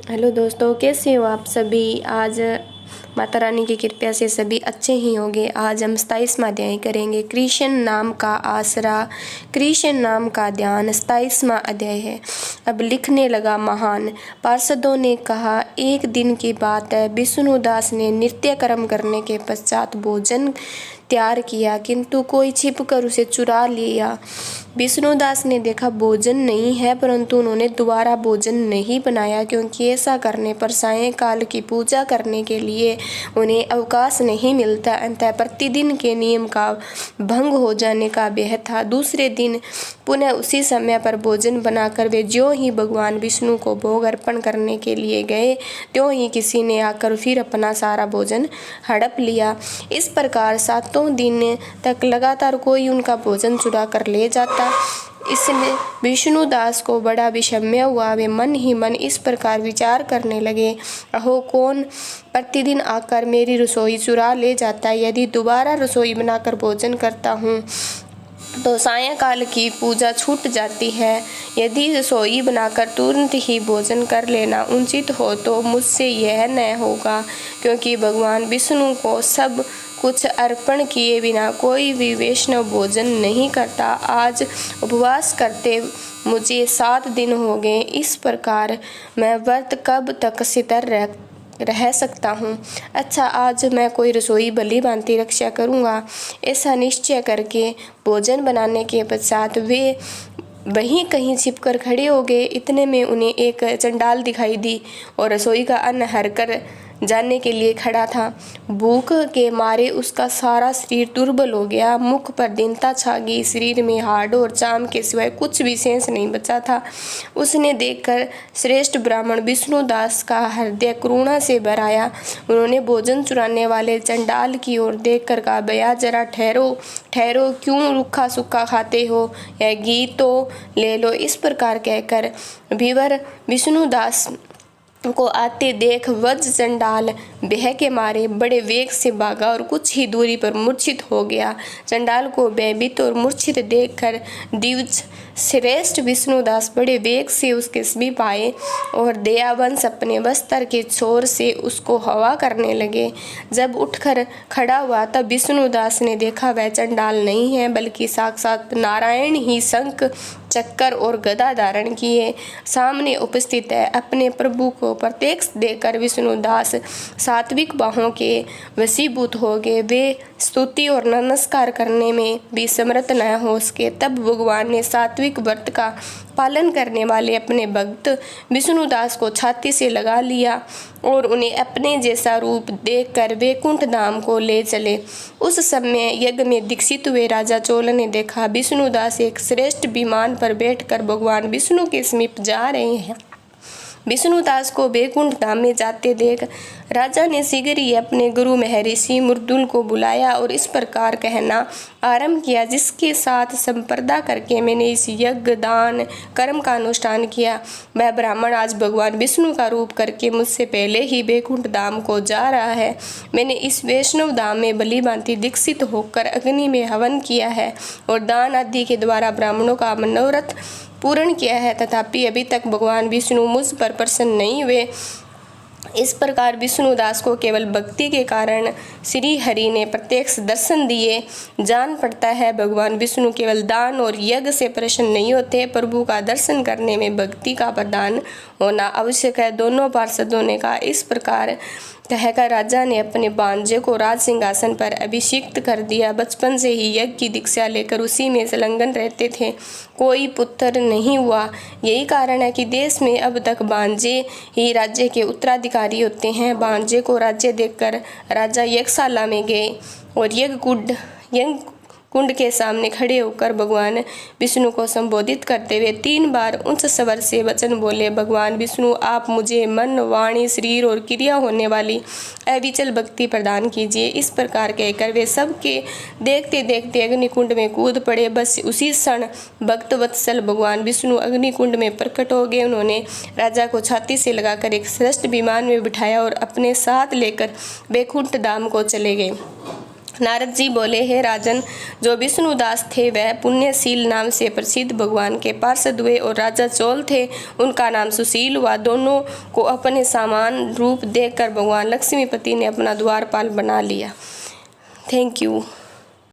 Hello दोस्तों, कैसे हो आप सभी। आज माता रानी की कृपा से सभी अच्छे ही होंगे। आज हम 27वां अध्याय करेंगे, कृष्ण नाम का आसरा, कृष्ण नाम का ध्यान। 27वां अध्याय है। अब लिखने लगा महान। पार्षदों ने कहा, एक दिन की बात है, विष्णुदास ने नृत्य कर्म करने के पश्चात भोजन तैयार किया, किंतु कोई छिपकर उसे चुरा लिया। विष्णुदास ने देखा भोजन नहीं है, परंतु उन्होंने दोबारा भोजन नहीं बनाया, क्योंकि ऐसा करने पर सायंकाल की पूजा करने के लिए उन्हें अवकाश नहीं मिलता। अतः प्रतिदिन के नियम का भंग हो जाने का भय था। दूसरे दिन पुनः उसी समय पर भोजन बनाकर वे ज्यों ही भगवान विष्णु को भोग अर्पण करने के लिए गए, त्यों ही किसी ने आकर फिर अपना सारा भोजन हड़प लिया। इस प्रकार 7 दिन तक लगातार कोई उनका भोजन चुरा कर ले जाता। इसने विष्णुदास को बड़ा विषम्य हुआ। वे मन ही मन इस प्रकार विचार करने लगे, अहो, कौन प्रतिदिन आकर मेरी रसोई चुरा ले जाता है। यदि दोबारा रसोई बनाकर भोजन करता हूँ तो सायंकाल की पूजा छूट जाती है। यदि रसोई बनाकर तुरंत ही भोजन कर लेना उचित हो तो मुझसे यह न होगा, क्योंकि भगवान विष्णु को सब कुछ अर्पण किए बिना कोई भी वैष्णव भोजन नहीं करता। आज उपवास करते मुझे 7 दिन हो गए। इस प्रकार मैं व्रत कब तक सितर रह सकता हूँ। अच्छा, आज मैं कोई रसोई भली भांति रक्षा करूँगा। ऐसा निश्चय करके भोजन बनाने के पश्चात वे वहीं कहीं छिपकर खड़े हो गए। इतने में उन्हें एक चंडाल दिखाई दी और रसोई का अन्न हरकर जाने के लिए खड़ा था। भूख के मारे उसका सारा शरीर दुर्बल हो गया, मुख पर दीनता छा गई, शरीर में हाड़ और चाम के सिवाय कुछ भी शेष नहीं बचा था। उसने देखकर श्रेष्ठ ब्राह्मण विष्णुदास का हृदय करुणा से भर आया। उन्होंने भोजन चुराने वाले चंडाल की ओर देखकर कहा, भैया जरा ठहरो ठहरो, क्यों रूखा सूखा खाते हो, यह घी तो ले लो। इस प्रकार कहकर भीवर विष्णुदास को आते देख वज्र चंडाल भय के मारे बड़े वेग से भागा और कुछ ही दूरी पर मूर्छित हो गया। चंडाल को भयभीत और मूर्छित देखकर द्विज श्रेष्ठ विष्णुदास बड़े वेग से उसके समीप आए और दयावंश अपने वस्त्र के छोर से उसको हवा करने लगे। जब उठकर खड़ा हुआ तब विष्णुदास ने देखा वह चंडाल नहीं है, बल्कि साक्षात नारायण ही शंख चक्कर और गदा धारण किए सामने उपस्थित है। अपने प्रभु को प्रत्यक्ष देखकर विष्णुदास सात्विक बाहों के वशीभूत हो गए। वे स्तुति और नमस्कार करने में भी समर्थ न हो सके। तब भगवान ने सात्विक व्रत का पालन करने वाले अपने भक्त विष्णुदास को छाती से लगा लिया और उन्हें अपने जैसा रूप देखकर वैकुंठ धाम को ले चले। उस समय यज्ञ में दीक्षित हुए राजा चोल ने देखा विष्णुदास एक श्रेष्ठ विमान पर बैठकर भगवान विष्णु के समीप जा रहे हैं। विष्णुदास को वैकुंठ धाम में जाते देख राजा ने शीघ्र ही अपने गुरु महर्षि मुर्दुल को बुलाया और इस प्रकार कहना आरंभ किया, जिसके साथ संपर्दा करके मैंने इस यज्ञ दान कर्म का अनुष्ठान किया। वह ब्राह्मण आज भगवान विष्णु का रूप करके मुझसे पहले ही वैकुंठ धाम को जा रहा है। मैंने इस वैष्णव धाम में भली भांति दीक्षित होकर अग्नि में हवन किया है और दान आदि के द्वारा ब्राह्मणों का मनोरथ पूर्ण किया है, तथापि अभी तक भगवान विष्णु मुझ पर प्रसन्न नहीं हुए। इस प्रकार विष्णुदास को केवल भक्ति के कारण श्री हरि ने प्रत्यक्ष दर्शन दिए। जान पड़ता है भगवान विष्णु केवल दान और यज्ञ से प्रसन्न नहीं होते, प्रभु का दर्शन करने में भक्ति का प्रदान होना आवश्यक है। दोनों पार्षदों ने कहा। इस प्रकार कहकर राजा ने अपने भांजे को राज सिंहासन पर अभिषिक्त कर दिया। बचपन से ही यज्ञ की दीक्षा लेकर उसी में संलग्न रहते थे, कोई पुत्र नहीं हुआ। यही कारण है कि देश में अब तक भांजे ही राज्य के उत्तराधिकारी होते हैं। भांजे को राज्य देखकर राजा यज्ञशाला में गए और यज्ञ कुंड के सामने खड़े होकर भगवान विष्णु को संबोधित करते हुए 3 बार उच्च स्वर से वचन बोले, भगवान विष्णु, आप मुझे मन, वाणी, शरीर और क्रिया होने वाली अविचल भक्ति प्रदान कीजिए। इस प्रकार कहकर वे सबके देखते देखते अग्निकुंड में कूद पड़े। बस उसी क्षण भक्त वत्सल भगवान विष्णु अग्निकुंड में प्रकट हो गए। उन्होंने राजा को छाती से लगाकर एक श्रेष्ठ विमान में बिठाया और अपने साथ लेकर वैकुंठ धाम को चले गए। नारद जी बोले, हे राजन, जो विष्णुदास थे वह पुण्यशील नाम से प्रसिद्ध भगवान के पार्षद हुए और राजा चोल थे, उनका नाम सुशील हुआ। दोनों को अपने समान रूप देखकर भगवान लक्ष्मीपति ने अपना द्वारपाल बना लिया। Thank you.